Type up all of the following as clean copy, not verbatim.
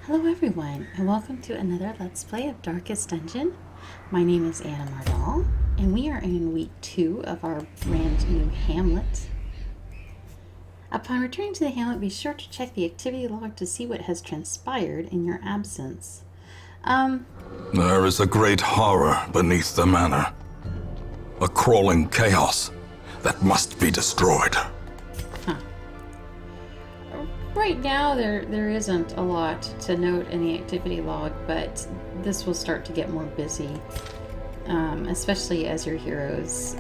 Hello everyone, and welcome to another Let's Play of Darkest Dungeon. My name is Anna Mardall, and we are in week 2 of our brand new Hamlet. Upon returning to the Hamlet, be sure to check the activity log to see what has transpired in your absence. There is a great horror beneath the manor. A crawling chaos that must be destroyed. Right now, there isn't a lot to note in the activity log, but this will start to get more busy, especially as your heroes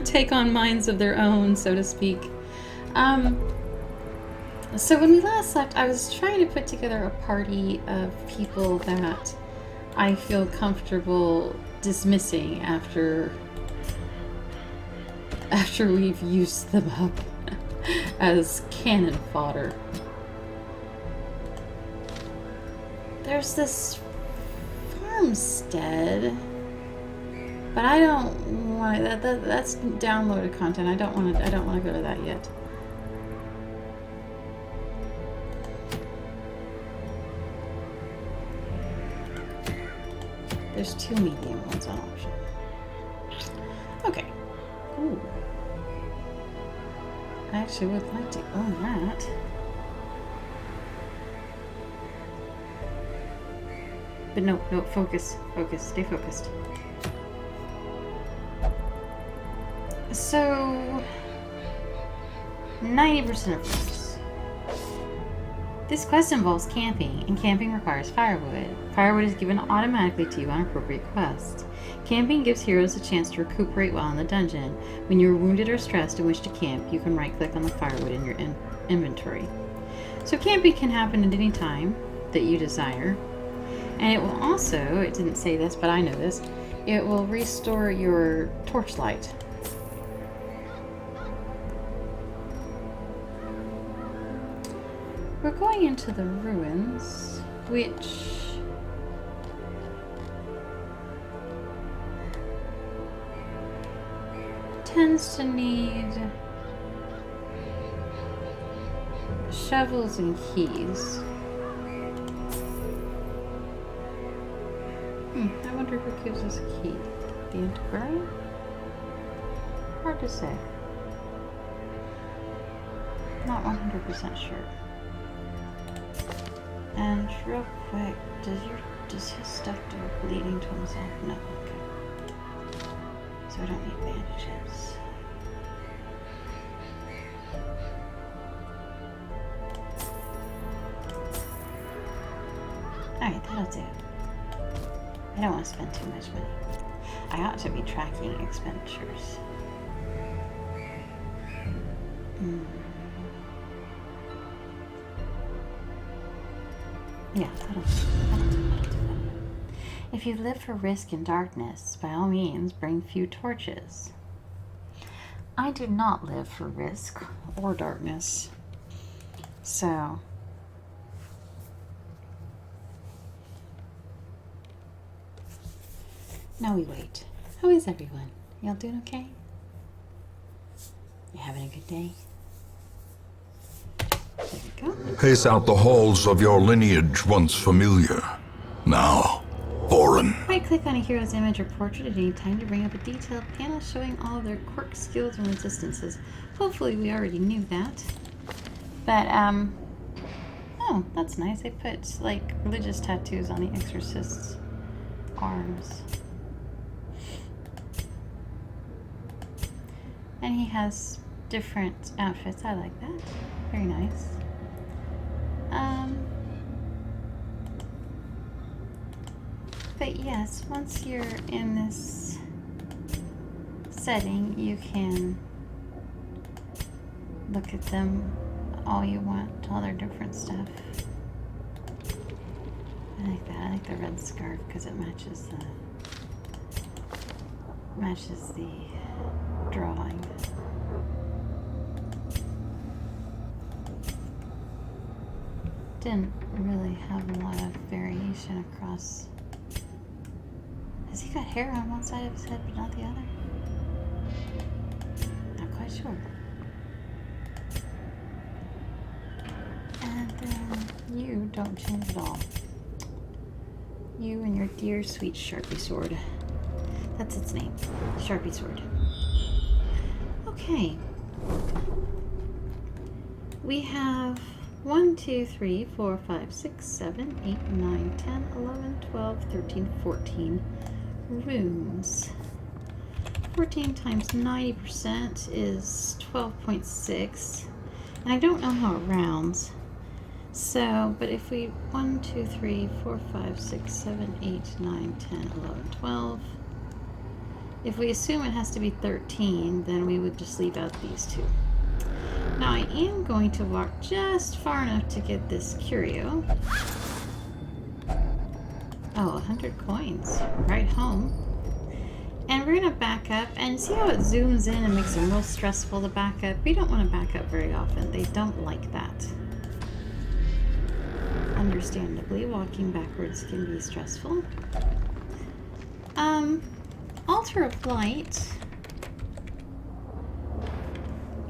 take on minds of their own, so to speak. So when we last left, I was trying to put together a party of people that I feel comfortable dismissing after we've used them up as cannon fodder. There's this farmstead, but I don't want that's downloaded content. I don't want to go to that yet. There's 2 medium ones on option. Okay. Ooh. I actually would like to own that. But no, focus, stay focused. So, 90% of focus. This quest involves camping, and camping requires firewood. Firewood is given automatically to you on appropriate quests. Camping gives heroes a chance to recuperate while in the dungeon. When you are wounded or stressed and wish to camp, you can right-click on the firewood in your inventory. So camping can happen at any time that you desire. And it will also, it didn't say this, but I know this, it will restore your torchlight. We're going into the ruins, which tends to need shovels and keys. I wonder who gives us a key. The antiquarian? Hard to say. Not 100% sure. And real quick, does his stuff do bleeding to himself? No, okay. So I don't need bandages. Alright, that'll do. I don't want to spend too much money. I ought to be tracking expenditures. Yeah, that'll do. If you live for risk and darkness, by all means, bring few torches. I do not live for risk or darkness. So, now we wait. How is everyone? Y'all doing okay? You having a good day? There we go. Pace out the halls of your lineage once familiar, now foreign. Right-click on a hero's image or portrait at any time to bring up a detailed panel showing all of their quirks, skills, and resistances. Hopefully we already knew that. But, oh, that's nice. They put, like, religious tattoos on the exorcist's arms. And he has different outfits. I like that. Very nice. But yes, once you're in this setting, you can look at them all you want, all their different stuff. I like that. I like the red scarf because it matches the drawing. Didn't really have a lot of variation across. Has he got hair on one side of his head but not the other? Not quite sure. And then You don't change at all. You and your dear sweet Sharpie sword. That's its name. Sharpie sword. Okay. We have 1, 2, 3, 4, 5, 6, 7, 8, 9, 10, 11, 12, 13, 14 rooms. 14 times 90% is 12.6. And I don't know how it rounds. So, but if we 1, 2, 3, 4, 5, 6, 7, 8, 9, 10, 11, 12. If we assume it has to be 13, then we would just leave out these two. Now I am going to walk just far enough to get this curio. Oh, 100 coins. Right home. And we're going to back up and see how it zooms in and makes it real stressful to back up. We don't want to back up very often. They don't like that. Understandably, walking backwards can be stressful. Altar of Light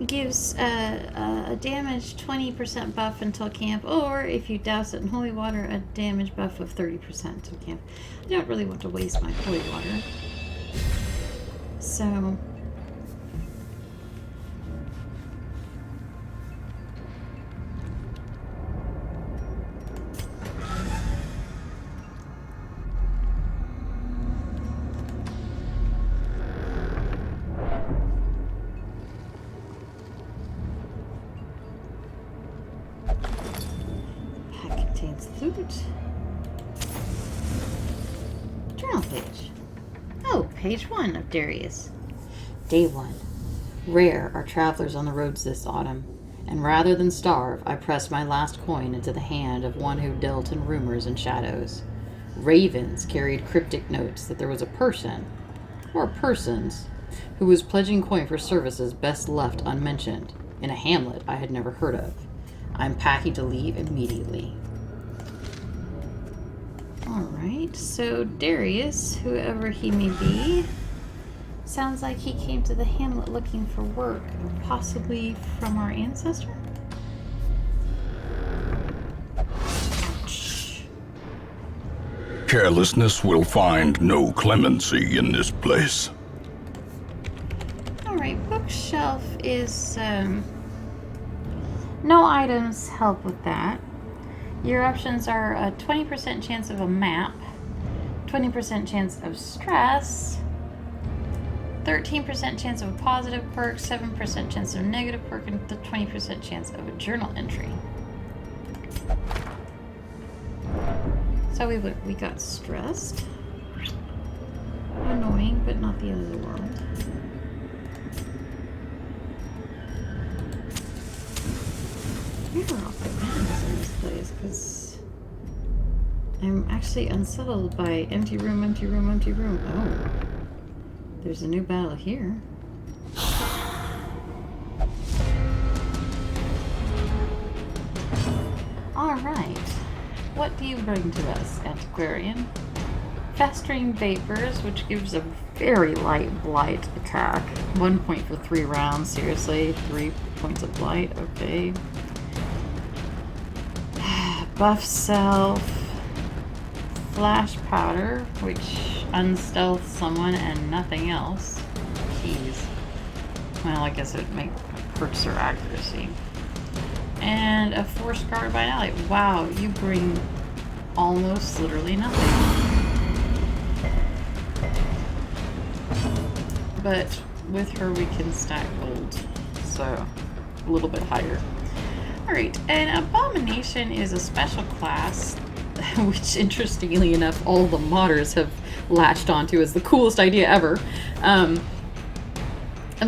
gives a damage 20% buff until camp, or if you douse it in holy water, a damage buff of 30% until camp. I don't really want to waste my holy water. So loot. Journal page. Oh, page 1 of Darius. Day 1. Rare are travelers on the roads this autumn, and rather than starve, I pressed my last coin into the hand of one who dealt in rumors and shadows. Ravens carried cryptic notes that there was a person, or persons, who was pledging coin for services best left unmentioned, in a hamlet I had never heard of. I'm packing to leave immediately. Alright, so Darius, whoever he may be, sounds like he came to the hamlet looking for work, possibly from our ancestor? Ouch. Carelessness will find no clemency in this place. Alright, bookshelf is, no items help with that. Your options are a 20% chance of a map, 20% chance of stress, 13% chance of a positive perk, 7% chance of a negative perk, and the 20% chance of a journal entry. So we got stressed. Annoying, but not the end of the world. Where are all the items in this place? Because I'm actually unsettled by empty room, empty room, empty room. Oh. There's a new battle here. Alright. What do you bring to us, Antiquarian? Festering Vapors, which gives a very light blight attack. 1 point for 3 rounds, seriously. 3 points of blight, okay. Buff Self. Flash Powder, which unstealths someone and nothing else. Jeez. Well, I guess it hurts their accuracy. And a Force Guard by an ally. Wow, you bring almost literally nothing. But with her we can stack gold. So, a little bit higher. Alright, an Abomination is a special class which, interestingly enough, all the modders have latched onto as the coolest idea ever. But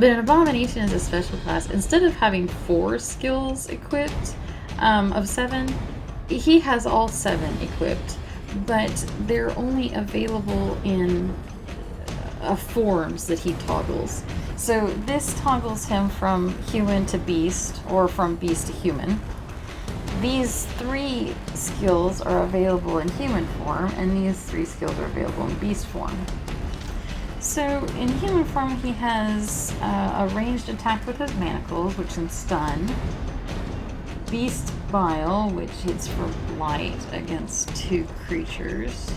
an Abomination is a special class. Instead of having 4 skills equipped of 7, he has all 7 equipped, but they're only available in forms that he toggles. So this toggles him from human to beast, or from beast to human. These 3 skills are available in human form, and these 3 skills are available in beast form. So in human form he has a ranged attack with his manacles, which can stun. Beast Bile, which hits for blight against 2 creatures.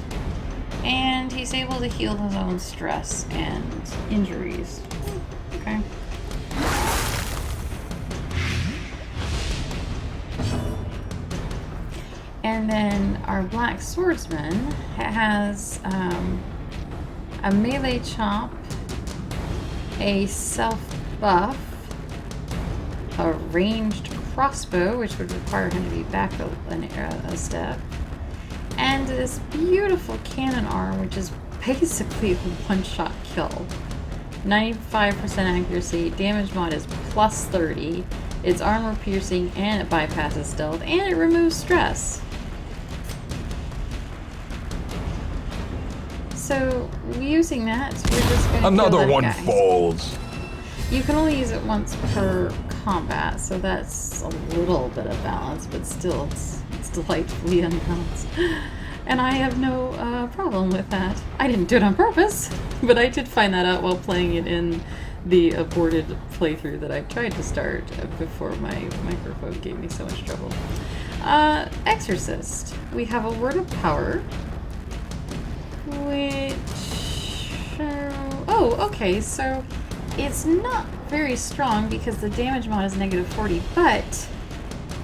And he's able to heal his own stress and injuries. Okay. And then our black swordsman has a melee chop, a self buff, a ranged crossbow, which would require him to be back a step, and this beautiful cannon arm, which is basically a one-shot kill. 95% accuracy, damage mod is plus 30, it's armor piercing, and it bypasses stealth, and it removes stress. So, using that, we're just going to Another kill that one guy. falls. You can only use it once per combat, so that's a little bit of balance, but still, it's delightfully unbalanced. And I have no problem with that. I didn't do it on purpose, but I did find that out while playing it in the aborted playthrough that I tried to start before my microphone gave me so much trouble. Exorcist. We have a word of power, which... oh, okay, so it's not very strong because the damage mod is -40, but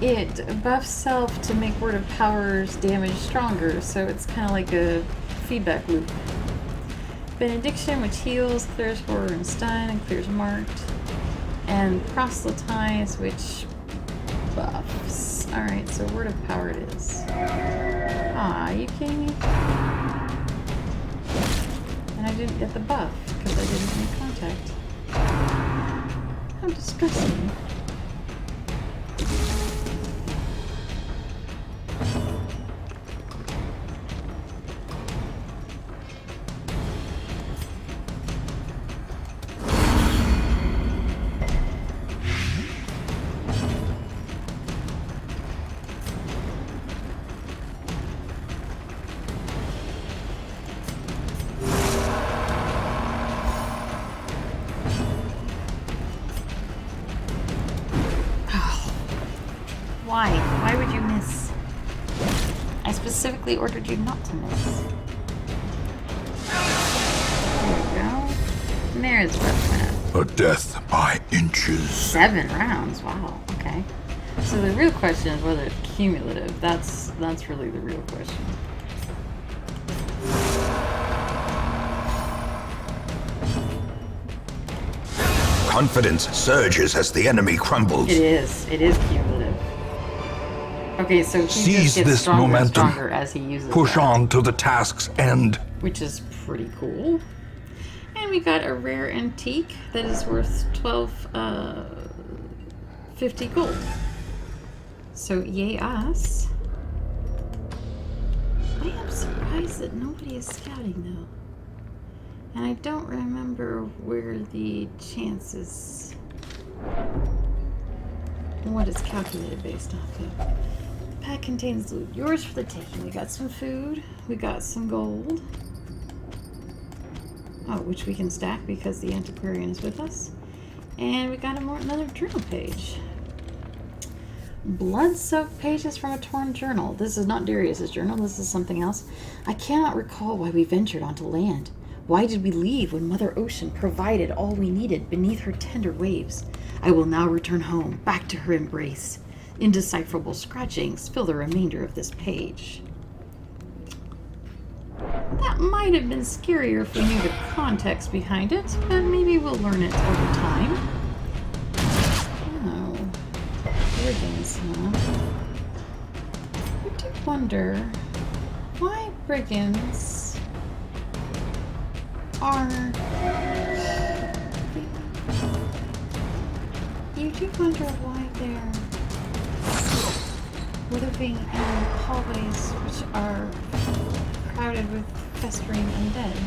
it buffs self to make word of power's damage stronger, so it's kind of like a feedback loop. Benediction, which heals, clears horror and stun, and clears marked. And proselytize, which buffs. Alright, so word of power it is. Ah, you kidding me? And I didn't get the buff because I didn't make contact. How disgusting. Why? Why would you miss? I specifically ordered you not to miss. There we go. And there's what? A death by inches. 7 rounds. Wow. Okay. So the real question is whether it's cumulative. That's really the real question. Confidence surges as the enemy crumbles. It is. It is cumulative. Okay, so he Seize just gets this stronger and momentum. stronger as he uses Push that, on to the task's end. which is pretty cool. And we got a rare antique that is worth 50 gold. So yay us. I am surprised that nobody is scouting though. And I don't remember where the chances, what it's calculated based off of. The pack contains loot. Yours for the taking. We got some food. We got some gold. Oh, which we can stack because the antiquarian is with us. And we got another journal page. Blood-soaked pages from a torn journal. This is not Darius's journal. This is something else. I cannot recall why we ventured onto land. Why did we leave when Mother Ocean provided all we needed beneath her tender waves? I will now return home, back to her embrace. Indecipherable scratchings fill the remainder of this page. That might have been scarier if we knew the context behind it, but maybe we'll learn it over time. Oh, brigands, huh? I do wonder why brigands are... You do wonder why they're living in hallways which are crowded with festering undead.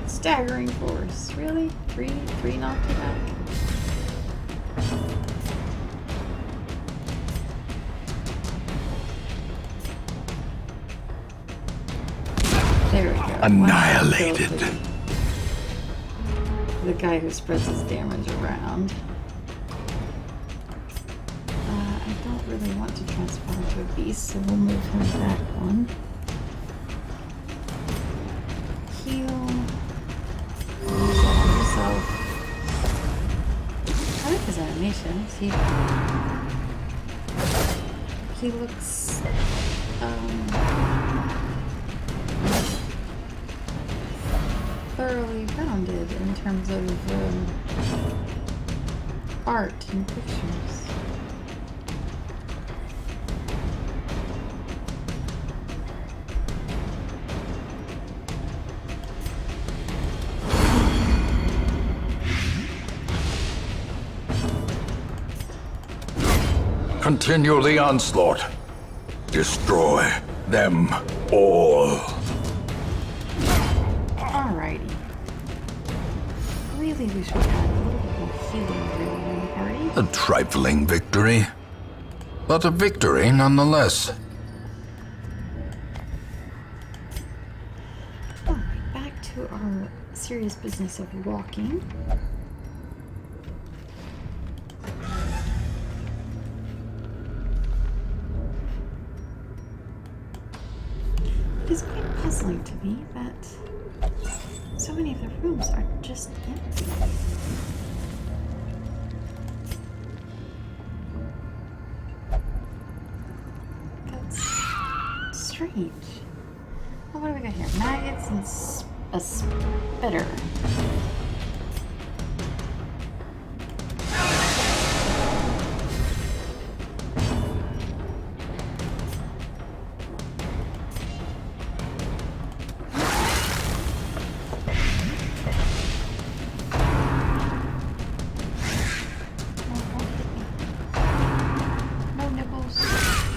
Staggering force. Really? Three knocked you back? Annihilated. The guy who spreads his damage around. I don't really want to transform into a beast, so we'll move him back one. Heal. Use that on himself. I like his animations. He looks thoroughly rounded in terms of art and pictures. Continue the onslaught. Destroy them all. Alrighty. Really wish we had a little bit more healing really in the party. A trifling victory, but a victory nonetheless. Alright, back to our serious business of walking. It is quite puzzling to me that so many of the rooms are just empty. That's strange. Oh, what do we got here? Maggots and a spitter.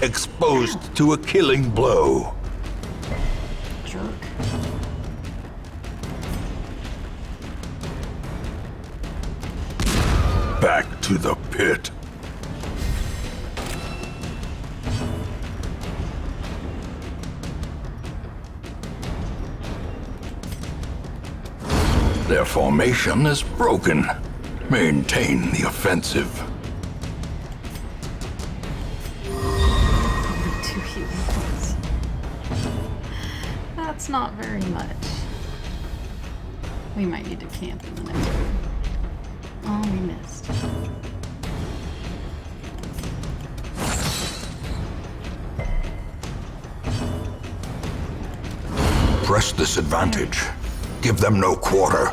Exposed to a killing blow. Jerk. Back to the pit. Their formation is broken. Maintain the offensive. That's not very much. We might need to camp in the next room. Oh, we missed. Press this advantage. Give them no quarter.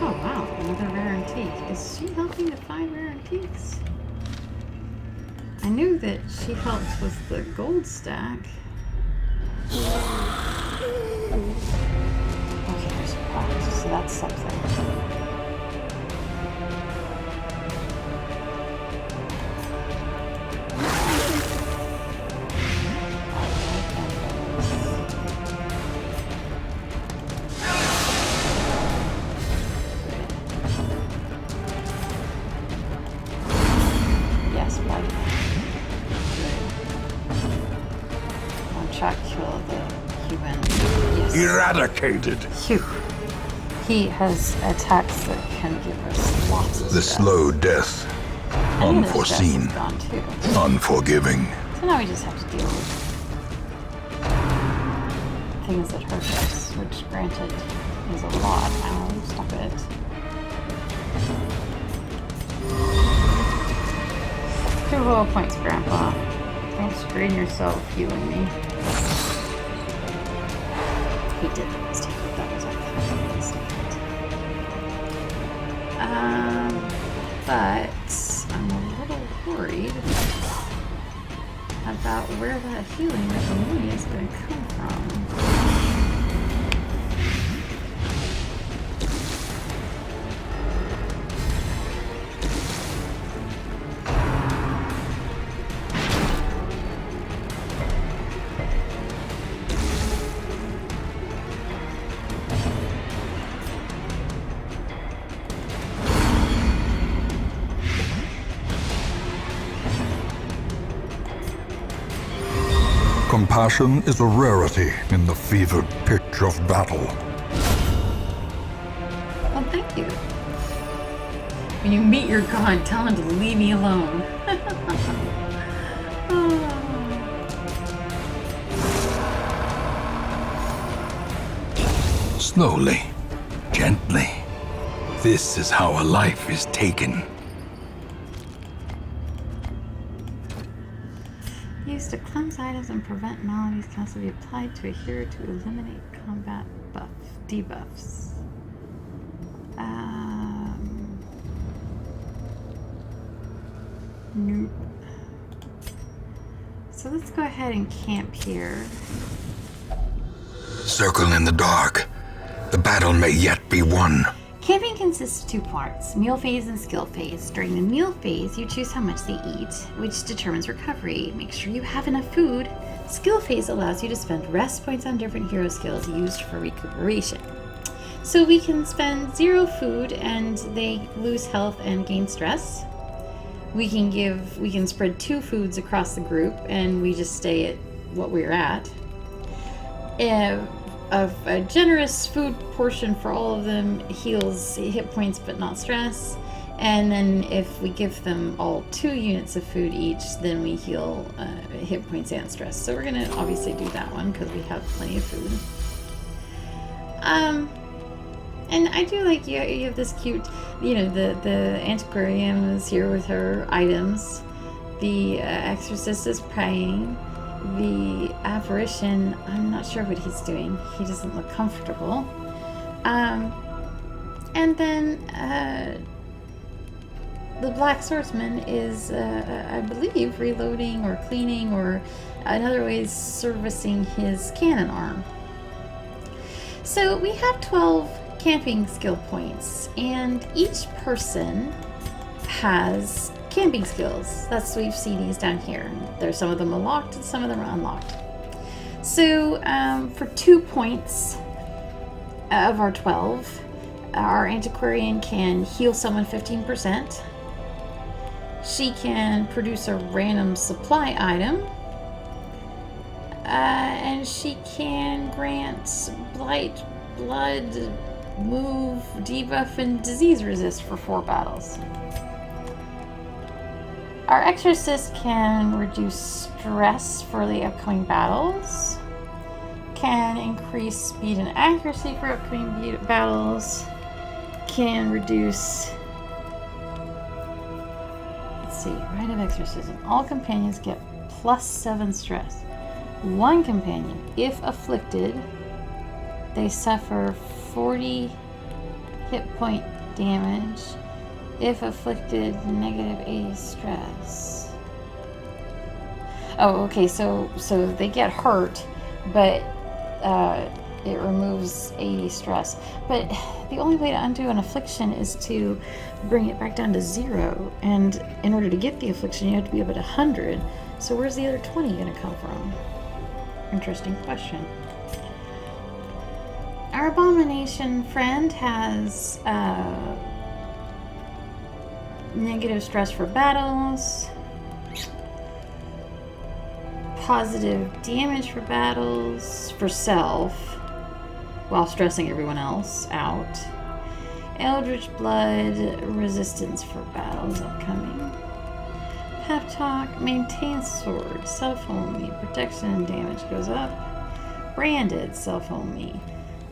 Oh wow, another rare antique. Is she helping to find rare antiques? I knew that she helped with the gold stack. Okay, there's pots, so that's something. Yes, white. One shot kill the human. Yes. Eradicated. Phew. He has attacks that can give us lots of The stress. slow death. And the stress Unforeseen. is gone too. Unforgiving. So now we just have to deal with things that hurt us, which granted is a lot. Ow, stop it. Two whole points, Grandpa. Don't strain yourself healing me. He did the mistake. That was our mistake. But I'm a little worried about where that healing that we need is going to come from. Compassion is a rarity in the fevered pitch of battle. Well, thank you. When you meet your god, tell him to leave me alone. Slowly, gently. This is how a life is taken. Used to cleanse items and prevent maladies can also be applied to a hero to eliminate combat debuffs. Nope. So let's go ahead and camp here. Circle in the dark. The battle may yet be won. Camping consists of 2 parts, meal phase and skill phase. During the meal phase, you choose how much they eat, which determines recovery. Make sure you have enough food. Skill phase allows you to spend rest points on different hero skills used for recuperation. So we can spend 0 food and they lose health and gain stress. We can spread 2 foods across the group and we just stay at what we're at. A generous food portion for all of them heals hit points but not stress. And then if we give them all 2 units of food each, then we heal hit points and stress. So we're gonna obviously do that one because we have plenty of food. And I do like you have this cute, the antiquarian is here with her items. The exorcist is praying. The apparition, I'm not sure what he's doing. He doesn't look comfortable. And then the black swordsman is, I believe, reloading or cleaning or in other ways servicing his cannon arm. So we have 12 camping skill points, and each person has camping skills. That's we've seen these down here. There's some of them are locked and some of them are unlocked. So for 2 points of our 12, our antiquarian can heal someone 15%. She can produce a random supply item. And she can grant blight, blood, move, debuff, and disease resist for 4 battles. Our exorcist can reduce stress for the upcoming battles, can increase speed and accuracy for upcoming battles, can reduce, let's see, Rite of Exorcism. All companions get +7 stress. One companion, if afflicted, they suffer 40 hit point damage. If afflicted, -80 stress. Oh, okay, so they get hurt, but it removes 80 stress. But the only way to undo an affliction is to bring it back down to 0. And in order to get the affliction, you have to be up at 100. So where's the other 20 going to come from? Interesting question. Our abomination friend has negative stress for battles, positive damage for battles, for self, while stressing everyone else out, eldritch blood, resistance for battles upcoming, pep talk, maintain sword, self-only, protection and damage goes up, branded, self-only.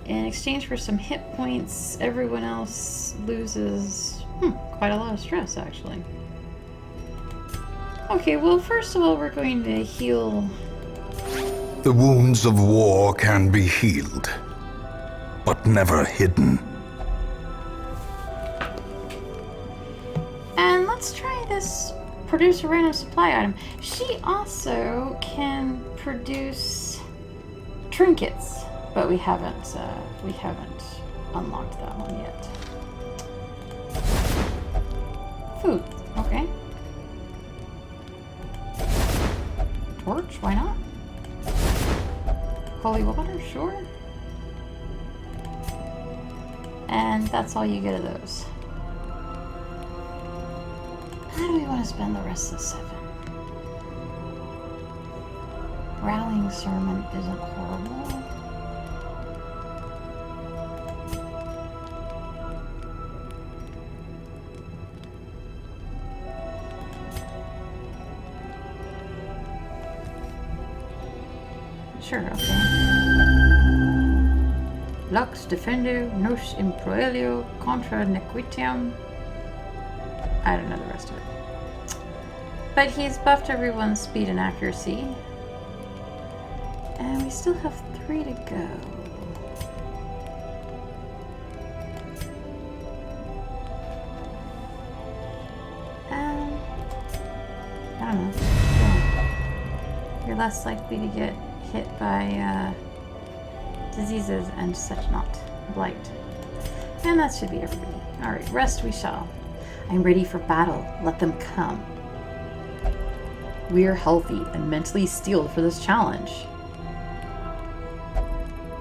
In exchange for some hit points, everyone else loses quite a lot of stress, actually. Okay, well, first of all, we're going to heal. The wounds of war can be healed, but never hidden. And let's try this produce a random supply item. She also can produce trinkets, but we haven't unlocked that one yet. Food, okay. Torch, why not? Holy water, sure. And that's all you get of those. How do we want to spend the rest of the 7? rallying sermon isn't horrible. Sure, okay. Lux defendo nos improelio contra nequitiam. I don't know the rest of it. But he's buffed everyone's speed and accuracy. And we still have 3 to go. I don't know. Yeah. You're less likely to get hit by diseases and such not. Blight. And that should be everybody. Alright, rest we shall. I'm ready for battle. Let them come. We are healthy and mentally steeled for this challenge.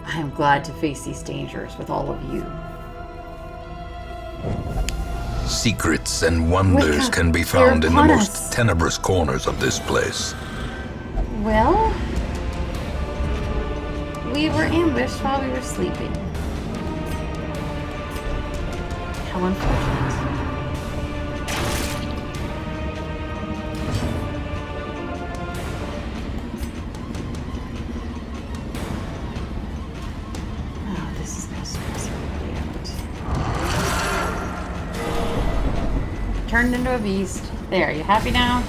I am glad to face these dangers with all of you. Secrets and wonders can be found in the most tenebrous corners of this place. Well, we were ambushed while we were sleeping. How unfortunate. Oh, this is gonna stress everybody out. Turned into a beast. There, you happy now?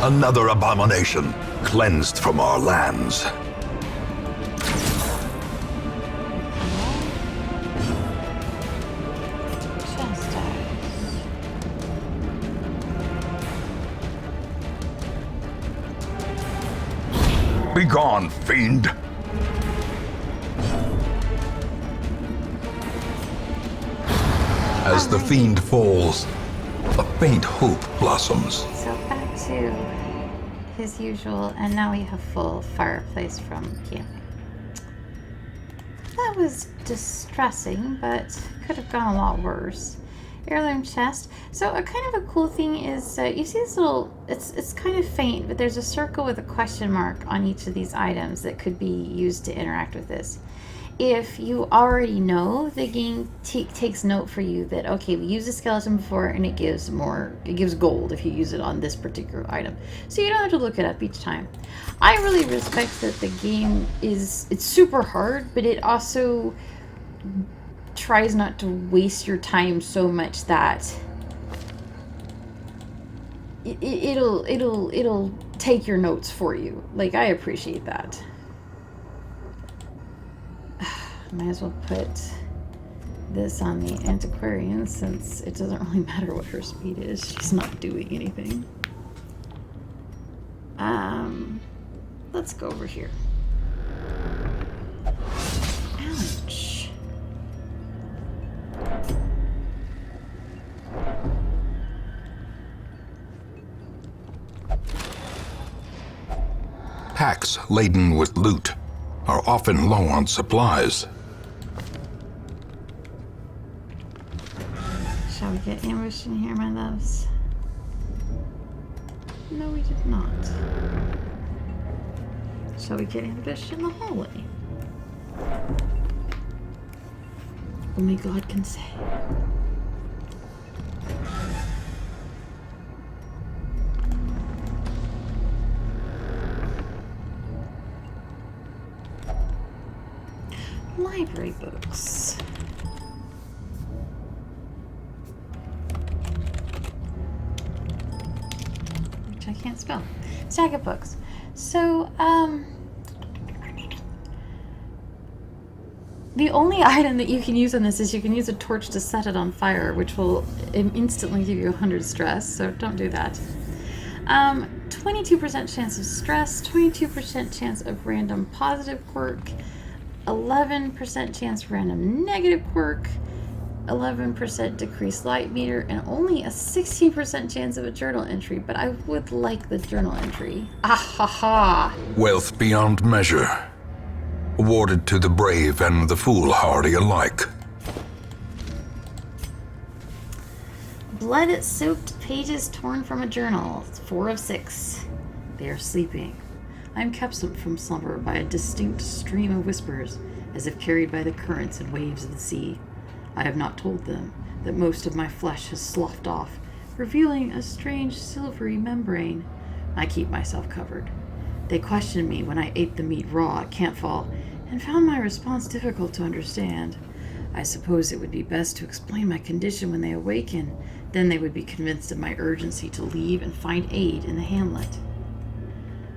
Another abomination, cleansed from our lands. Begone, fiend! As the fiend falls, a faint hope blossoms. So back to his usual, and now we have full fireplace from camping. That was distressing, but could have gone a lot worse. Heirloom chest. So a kind of a cool thing is you see this little, it's kind of faint, but there's a circle with a question mark on each of these items that could be used to interact with this. If you already know, the game takes note for you that, okay, we used a skeleton before and it gives gold if you use it on this particular item. So you don't have to look it up each time. I really respect that the game it's super hard, but it also tries not to waste your time so much that it'll take your notes for you. Like, I appreciate that. Might as well put this on the antiquarian since it doesn't really matter what her speed is. She's not doing anything. Let's go over here. Ouch. Packs laden with loot are often low on supplies. Shall we get ambushed in here, my loves? No, we did not. Shall we get ambushed in the hallway? Only God can say. Library books. Which I can't spell. Stack of books. So, the only item that you can use on this is you can use a torch to set it on fire, which will instantly give you 100 stress, so don't do that. 22% chance of stress, 22% chance of random positive quirk, 11% chance for random negative quirk, 11% decreased light meter, and only a 16% chance of a journal entry, but I would like the journal entry. Ah ha ha! Wealth beyond measure. Awarded to the brave and the foolhardy alike. Blood-soaked pages torn from a journal. 4 of 6. They are sleeping. I am kept from slumber by a distinct stream of whispers, as if carried by the currents and waves of the sea. I have not told them that most of my flesh has sloughed off, revealing a strange silvery membrane. I keep myself covered. They questioned me when I ate the meat raw at Campfall, and found my response difficult to understand. I suppose it would be best to explain my condition when they awaken. Then they would be convinced of my urgency to leave and find aid in the Hamlet.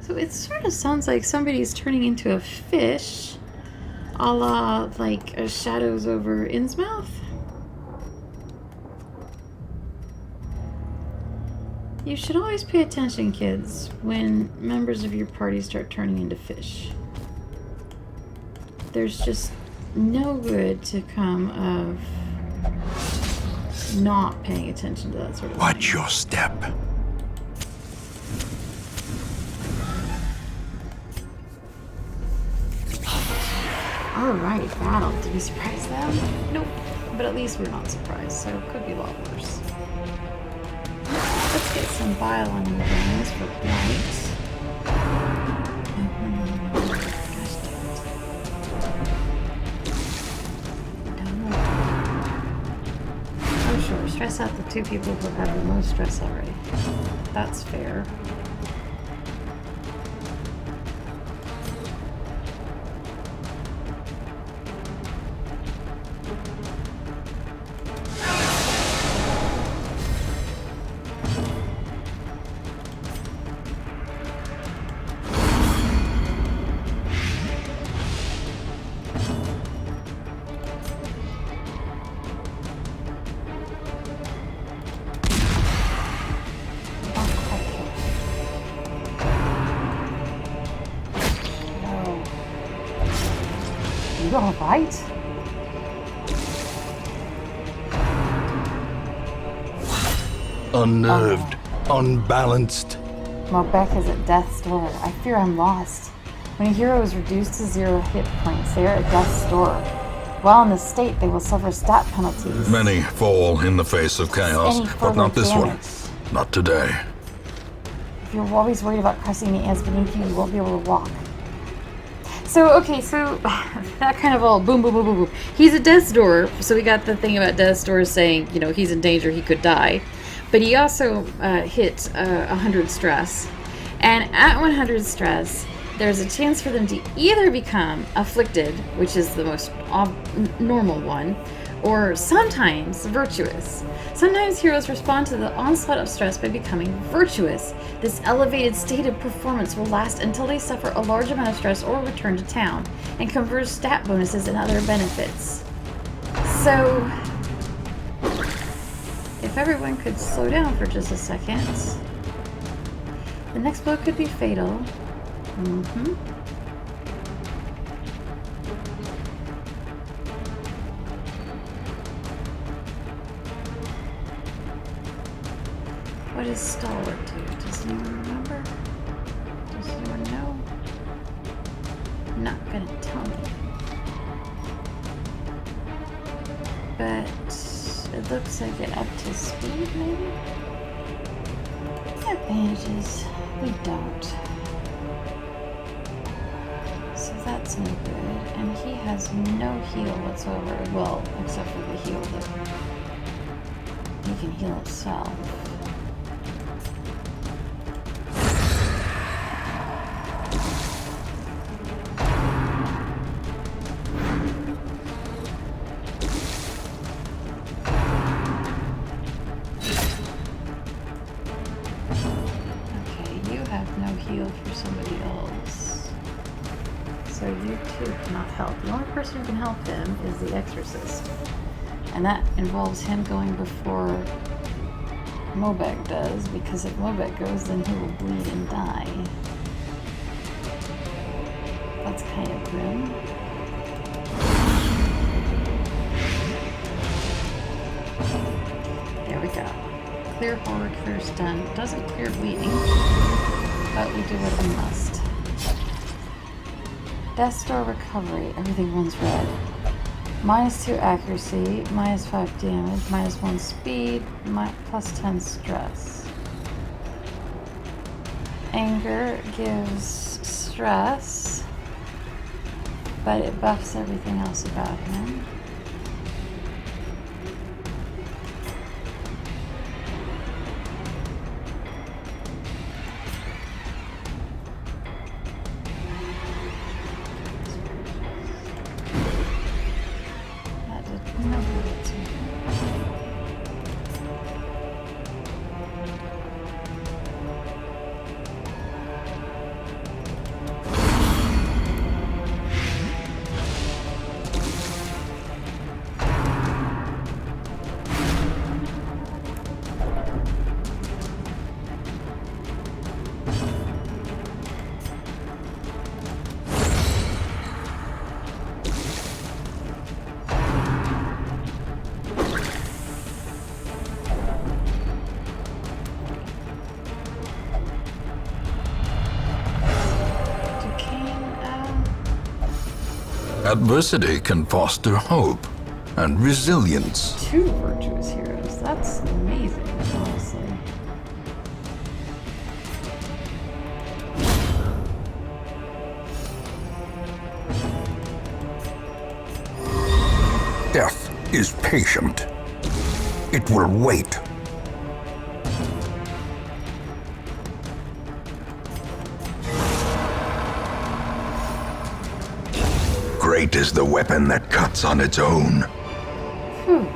So it sort of sounds like somebody's turning into a fish, a la like a Shadows over Innsmouth. You should always pay attention, kids, when members of your party start turning into fish. There's just no good to come of not paying attention to that sort of Watch thing. your step. Alright, battle. Did we surprise them? Nope. But at least we're not surprised, so it could be a lot worse. Let's get some bile on you guys for blight. Oh sure, stress out the 2 people who have the most stress already. That's fair. You alright? Unnerved, unbalanced. Mobeck is at death's door. I fear I'm lost. When a hero is reduced to 0 hit points, they are at death's door. While in this state, they will suffer stat penalties. Many fall in the face of chaos, Any but not further this damage. one. Not today. If you're always worried about crushing the ants beneath you, you won't be able to walk. So, okay, so that kind of all boom, boom, boom, boom, boom. He's at death's door, so we got the thing about death's door saying, you know, he's in danger, he could die. But he also hit 100 stress. And at 100 stress, there's a chance for them to either become afflicted, which is the most normal one, or sometimes virtuous. Sometimes heroes respond to the onslaught of stress by becoming virtuous. This elevated state of performance will last until they suffer a large amount of stress or return to town, and confers stat bonuses and other benefits. So, if everyone could slow down for just a second, the next blow could be fatal. What does Stalwart do? Does anyone remember? Does anyone know? Not gonna tell me. But it looks like it up to speed, maybe? Advantages. We don't. So that's no good. And he has no heal whatsoever. Well, except for the heal that he can heal himself. Heal for somebody else. So you too cannot help. The only person who can help him is the Exorcist. And that involves him going before Mobeck does, because if Mobeck goes, then he will bleed and die. That's kind of grim. clear horror, clear stun. It doesn't clear bleeding, but we do what we must. Death Star recovery. Everything runs red. -2 accuracy, -5 damage, -1 speed, +10 stress. Anger gives stress, but it buffs everything else about him. Adversity can foster hope and resilience. 2 virtuous heroes. That's amazing, honestly. Death is patient. It will wait. Great is the weapon that cuts on its own. Whew.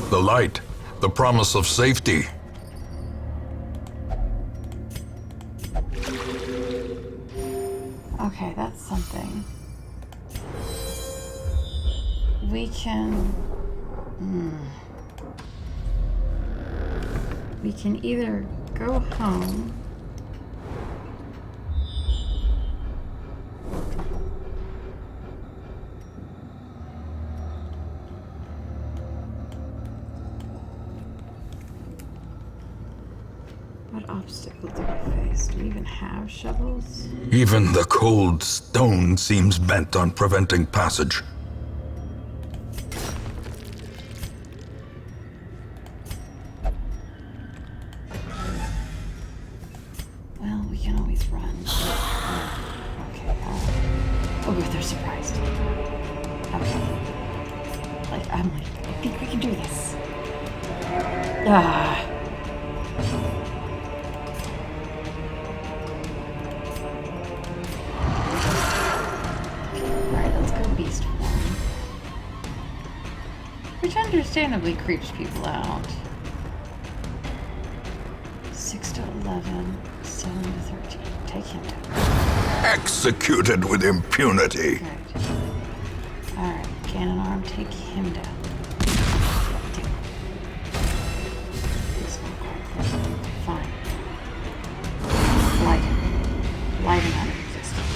The light, the promise of safety. Okay, that's something. We can... We can either go home... What obstacle do we face? Do we even have shovels? Even the cold stone seems bent on preventing passage. Well, we can always run. Okay, oh, they're surprised. Okay. I'm like, I think we can do this. Ah. Alright, let's go beast form. Which understandably creeps people out. 6 to 11, 7 to 13. Take him down. Executed with impunity. Right. Alright, cannon arm, take him down. It's not quite close. Fine. Light him. Light him out of existence.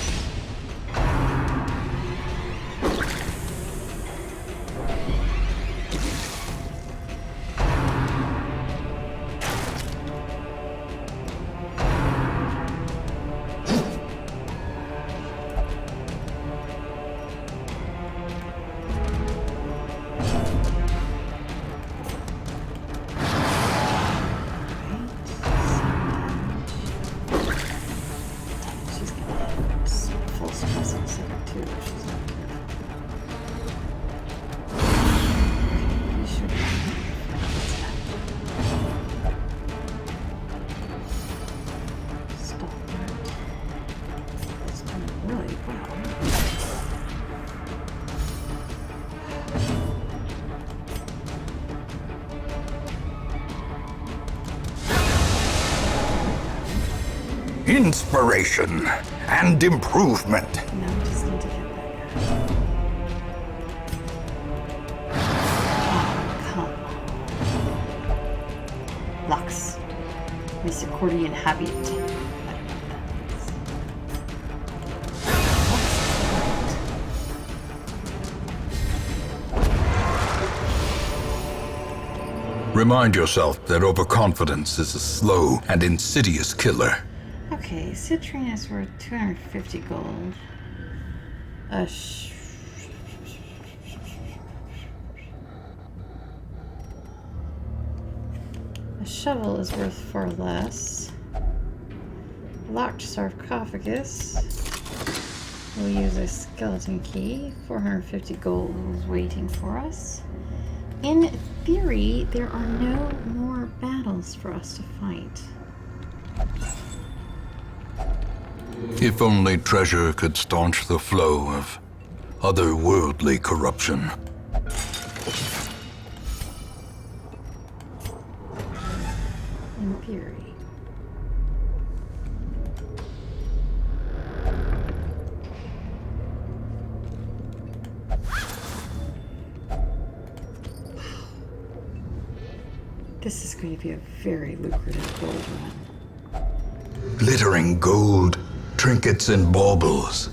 She's gonna hit full stress in a second too if she's not careful. Okay, you should stop that. It's doing really well. Inspiration and improvement. No, we just need to get that guy. Oh, come on. Lux. Misericordian Habit. I don't know what that means. Remind yourself that overconfidence is a slow and insidious killer. Okay, citrine is worth 250 gold. A shovel is worth far less. Locked sarcophagus. We'll use a skeleton key. 450 gold is waiting for us. In theory, there are no more battles for us to fight. If only treasure could staunch the flow of otherworldly corruption. In theory. This is going to be a very lucrative gold run. Glittering gold, trinkets and baubles.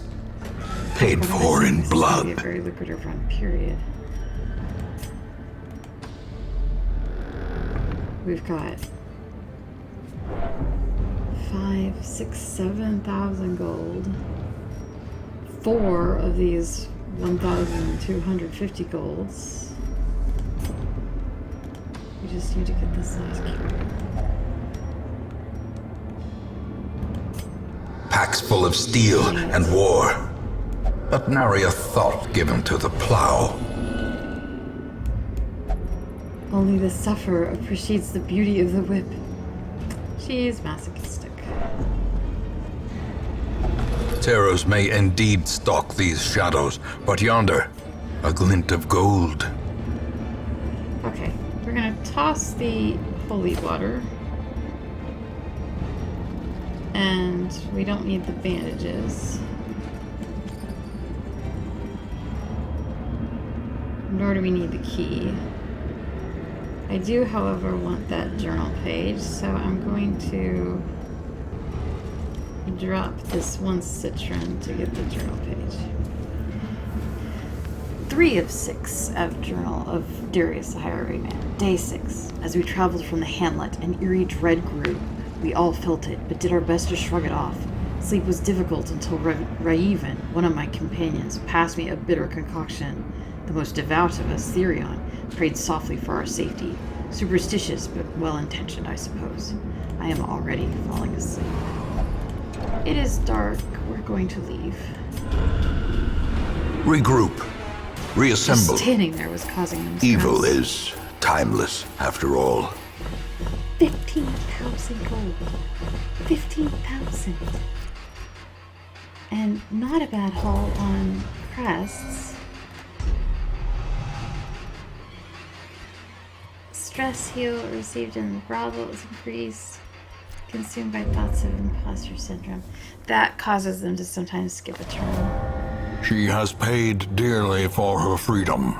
Paid for in This is blood. going to be a very lucrative run, period. We've got 5, 6, 7,000 gold. 4 of these 1,250 golds. We just need to get this last cube. Packs full of steel and war. But nary a thought given to the plow. Only the sufferer appreciates the beauty of the whip. She is masochistic. Terrors may indeed stalk these shadows, but yonder, a glint of gold. Okay, we're gonna toss the holy water. And we don't need the bandages. Nor do we need the key. I do, however, want that journal page, so I'm going to drop this one citron to get the journal page. 3 of 6 of Journal of Darius the Highwayman. Day 6. As we traveled from the Hamlet, an eerie dread grew. We all felt it, but did our best to shrug it off. Sleep was difficult until Raeven, one of my companions, passed me a bitter concoction. The most devout of us, Therion, prayed softly for our safety. Superstitious, but well-intentioned, I suppose. I am already falling asleep. It is dark. We're going to leave. Regroup. Reassemble. Just standing there was causing them Evil stress. is timeless, after all. 15,000 gold. 15,000. And not a bad haul on crests. Stress heal received in the brothel is increased. Consumed by thoughts of imposter syndrome. That causes them to sometimes skip a turn. She has paid dearly for her freedom.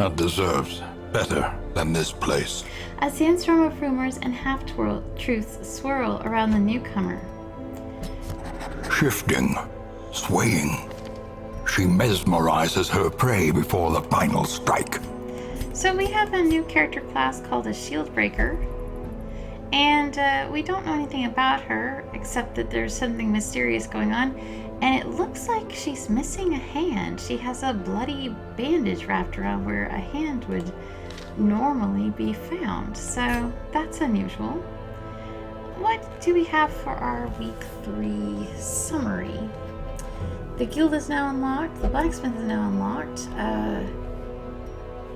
And deserves better than this place. A sandstorm of rumors and half-truths swirl around the newcomer. Shifting, swaying. She mesmerizes her prey before the final strike. So we have a new character class called a Shield Breaker. And we don't know anything about her, except that there's something mysterious going on. And it looks like she's missing a hand. She has a bloody bandage wrapped around where a hand would normally be found. So that's unusual. What do we have for our week 3 summary? The guild is now unlocked. The blacksmith is now unlocked.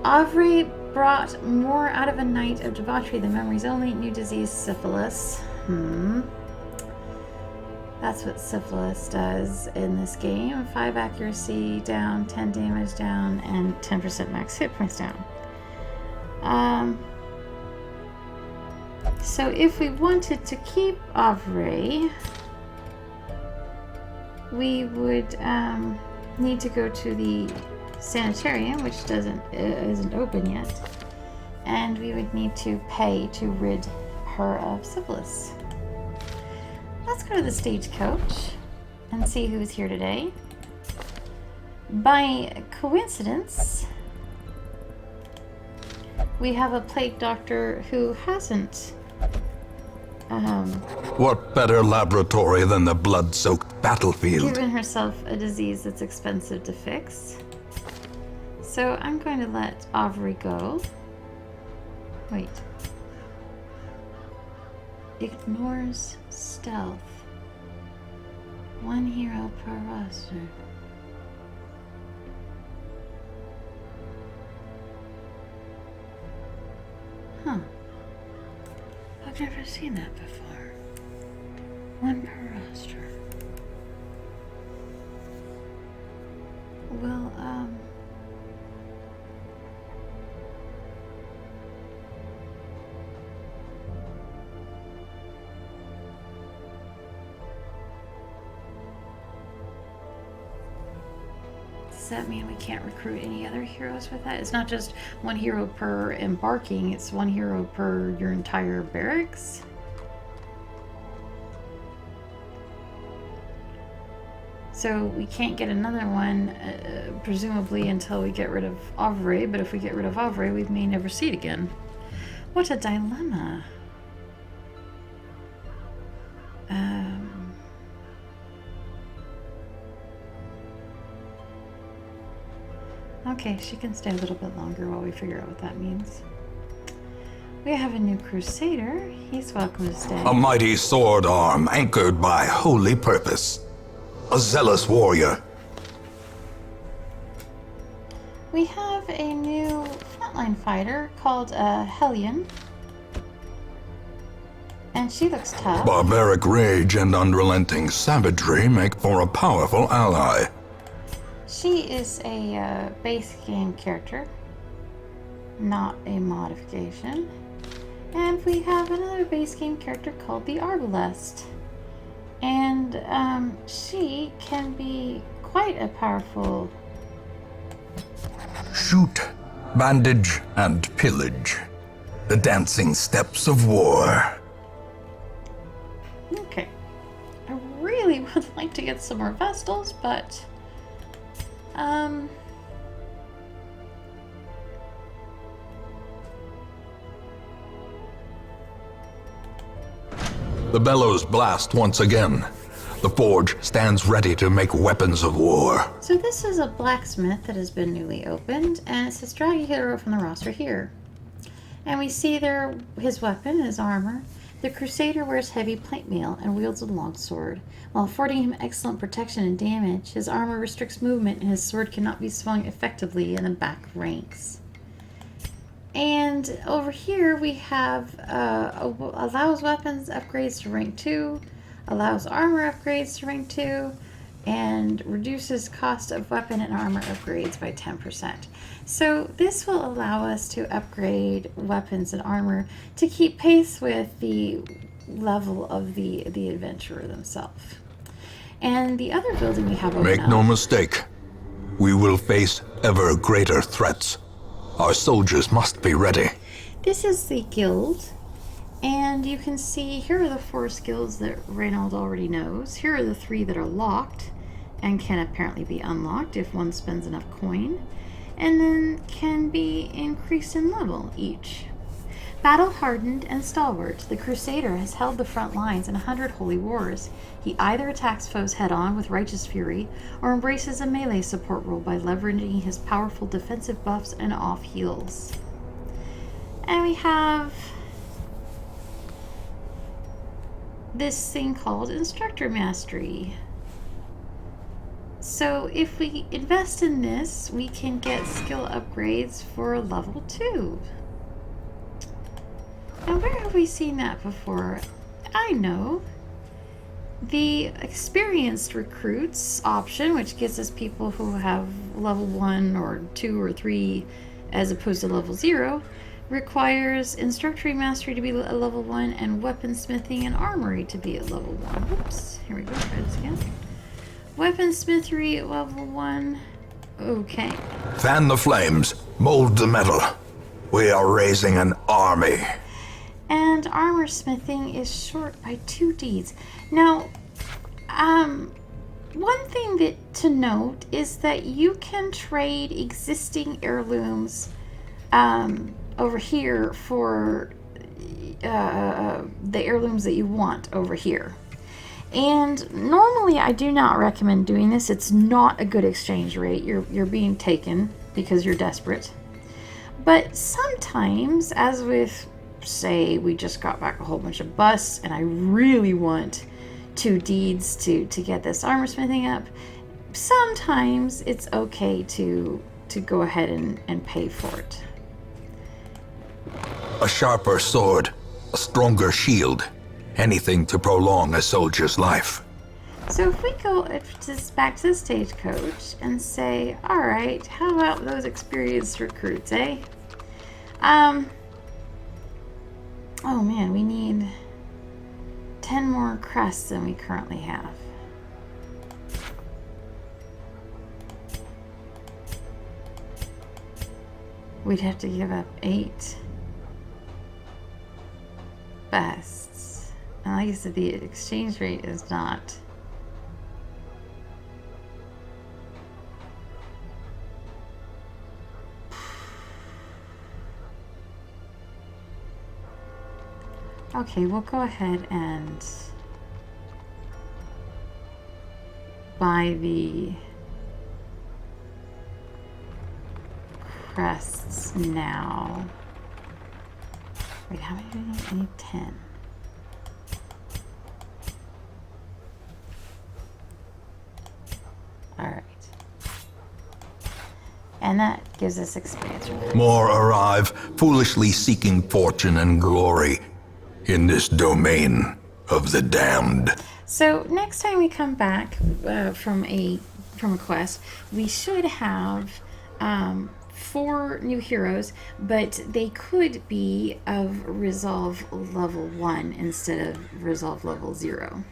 Avre brought more out of a night of debauchery than memories only. New disease, syphilis. That's what syphilis does in this game. 5 accuracy down, 10 damage down, and 10% max hit points down. So if we wanted to keep Avre, we would need to go to the sanitarium, which isn't open yet, and we would need to pay to rid her of syphilis. Let's go to the stagecoach and see who's here today. By coincidence, we have a plague doctor who hasn't What better laboratory than the blood-soaked battlefield? given herself a disease that's expensive to fix. So I'm going to let Avery go. Wait. Ignores stealth. 1 hero per roster. Huh. I've never seen that before. 1 per roster. Well, does that mean we can't recruit any other heroes with that? It's not just 1 hero per embarking, it's 1 hero per your entire barracks? So we can't get another one, presumably until we get rid of Avery, but if we get rid of Avery, we may never see it again. What a dilemma. Okay, she can stay a little bit longer while we figure out what that means. We have a new crusader. He's welcome to stay. A mighty sword arm anchored by holy purpose. A zealous warrior. We have a new frontline fighter called Hellion. And she looks tough. Barbaric rage and unrelenting savagery make for a powerful ally. She is a base game character, not a modification. And we have another base game character called the Arbalest. And she can be quite a powerful... Shoot, bandage, and pillage. The dancing steps of war. Okay. I really would like to get some more Vestals, but... The bellows blast once again. The forge stands ready to make weapons of war. So this is a blacksmith that has been newly opened, and it says drag a hero from the roster here. And we see there his weapon, his armor. The Crusader wears heavy plate mail and wields a long sword. While affording him excellent protection and damage, his armor restricts movement and his sword cannot be swung effectively in the back ranks. And over here we have allows weapons upgrades to rank 2, allows armor upgrades to rank 2, and reduces cost of weapon and armor upgrades by 10%. So this will allow us to upgrade weapons and armor to keep pace with the level of the adventurer themselves. And the other building we have open Make up, no mistake. We will face ever greater threats. Our soldiers must be ready. this is the guild. And you can see here are the 4 skills that Reynold already knows. Here are the 3 that are locked and can apparently be unlocked if one spends enough coin, and then can be increased in level each. Battle hardened and stalwart, the Crusader has held the front lines in 100 holy wars. He either attacks foes head-on with righteous fury, or embraces a melee support role by leveraging his powerful defensive buffs and off heals. And we have this thing called Instructor Mastery. So if we invest in this, we can get skill upgrades for level 2. Now, where have we seen that before? I know. The experienced recruits option, which gives us people who have level 1 or 2 or 3 as opposed to level 0, requires Instructor Mastery to be at level 1 and Weaponsmithing and Armory to be at level 1. Whoops. Here we go. Try this again. Weaponsmithery level 1. Okay. Fan the flames, mold the metal. We are raising an army. And armor smithing is short by 2 deeds. Now, one thing to note is that you can trade existing heirlooms over here for the heirlooms that you want over here. And normally I do not recommend doing this. It's not a good exchange rate. You're being taken because you're desperate. But sometimes, as with, say, we just got back a whole bunch of busts and I really want 2 deeds to get this armor smithing up, sometimes it's okay to go ahead and pay for it. A sharper sword, a stronger shield. Anything to prolong a soldier's life. So if we go back to the stagecoach and say, alright, how about those experienced recruits, eh? Oh man, we need 10 more crests than we currently have. We'd have to give up 8 bests. And like I said, the exchange rate is not... Okay, we'll go ahead and buy the crests now. Wait, how many do we need? I need 10. Alright. And that gives us experience. More arrive, foolishly seeking fortune and glory in this domain of the damned. So next time we come back from a quest, we should have 4 new heroes, but they could be of Resolve level 1 instead of Resolve level 0.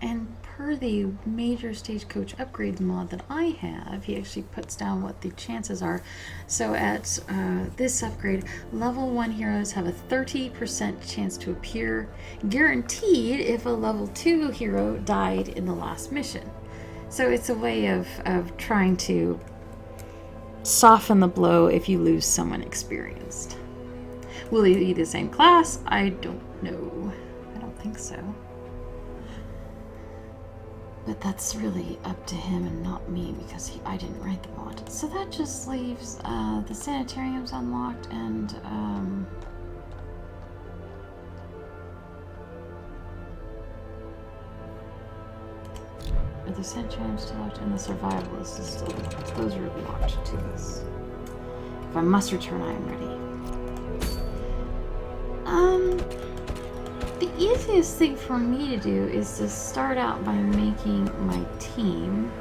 And per the major stagecoach upgrades mod that I have, he actually puts down what the chances are. So at this upgrade, level 1 heroes have a 30% chance to appear, guaranteed if a level 2 hero died in the last mission. So it's a way of trying to soften the blow if you lose someone experienced. Will they be the same class? I don't know. I don't think so. But that's really up to him and not me because I didn't write the mod. So that just leaves the sanitariums unlocked and are the sanitariums still locked and the survivalist is still locked. Those are locked to this. If I must return, I am ready. The easiest thing for me to do is to start out by making my team.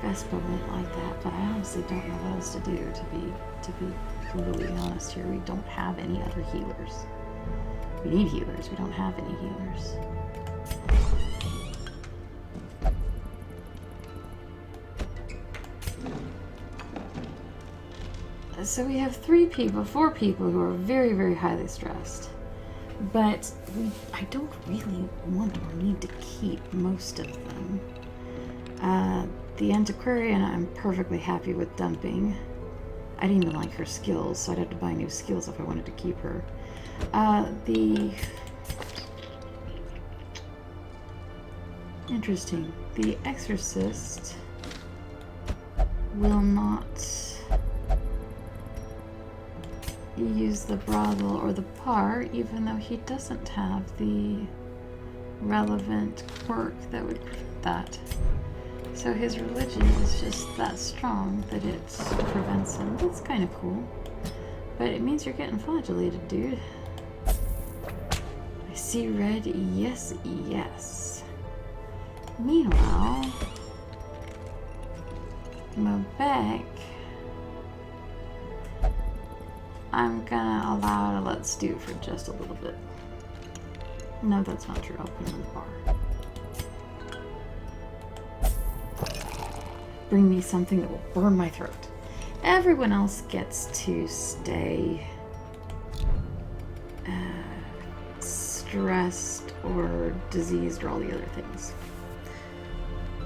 Vespa won't like that, but I honestly don't know what else to do, to be brutally honest here. We don't have any other healers. We need healers, we don't have any healers. So we have 4 people who are very, very highly stressed. But I don't really want or need to keep most of them. The antiquarian I'm perfectly happy with dumping. I didn't even like her skills, so I'd have to buy new skills if I wanted to keep her. Interesting. The exorcist will not use the brothel or the bar, even though he doesn't have the relevant quirk that would prevent that. So his religion is just that strong that it prevents him. That's kind of cool. But it means you're getting flagellated, dude. I see red. Yes, yes. Meanwhile, Mabek, I'm gonna allow to let stew for just a little bit. No, that's not true. I'll put him in the bar. Bring me something that will burn my throat. Everyone else gets to stay stressed or diseased or all the other things.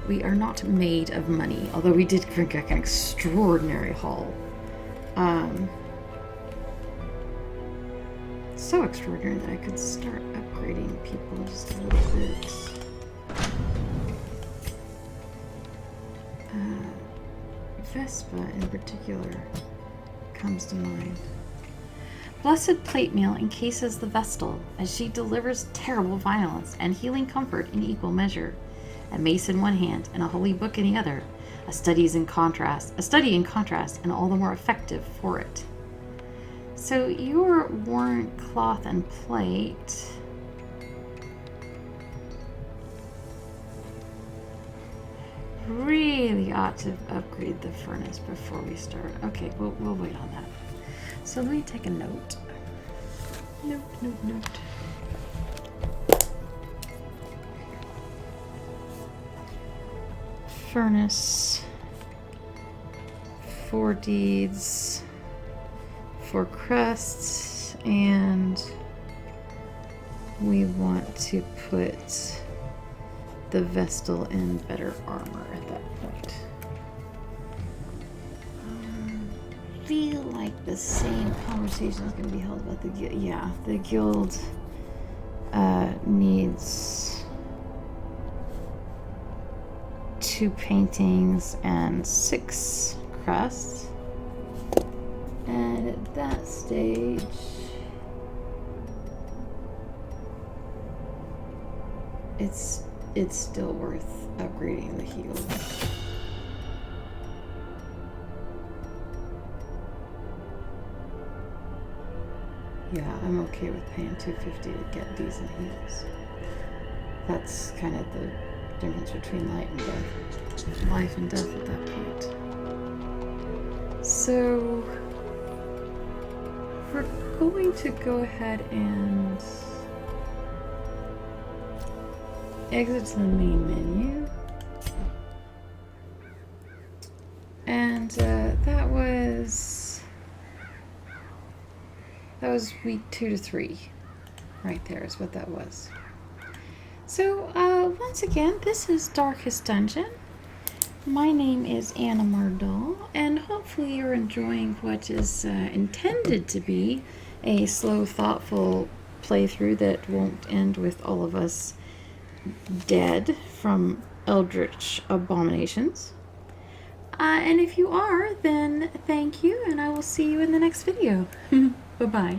We are not made of money, although we did drink an extraordinary haul. So extraordinary that I could start upgrading people just a little bit. Vespa in particular comes to mind. Blessed plate mail encases the Vestal as she delivers terrible violence and healing comfort in equal measure. A mace in one hand and a holy book in the other. A study in contrast, and all the more effective for it. So your warrant cloth and plate. Really ought to upgrade the furnace before we start. Okay, we'll wait on that. So let me take a note. Note. Furnace. 4 deeds. 4 crests. And we want to put the Vestal in better armor at that point. I feel like the same conversation is going to be held about the guild. Yeah, the guild needs 2 paintings and 6 crests. And at that stage, it's still worth upgrading the heals. Yeah, I'm okay with paying $250 to get decent heals. That's kind of the difference between life and death at that point. So we're going to go ahead and exit to the main menu. And that was week 2 to 3. Right there is what that was. So once again, this is Darkest Dungeon. My name is Anna Mardall, and hopefully you're enjoying what is intended to be a slow, thoughtful playthrough that won't end with all of us dead from eldritch abominations. And if you are, then thank you, and I will see you in the next video. Bye-bye.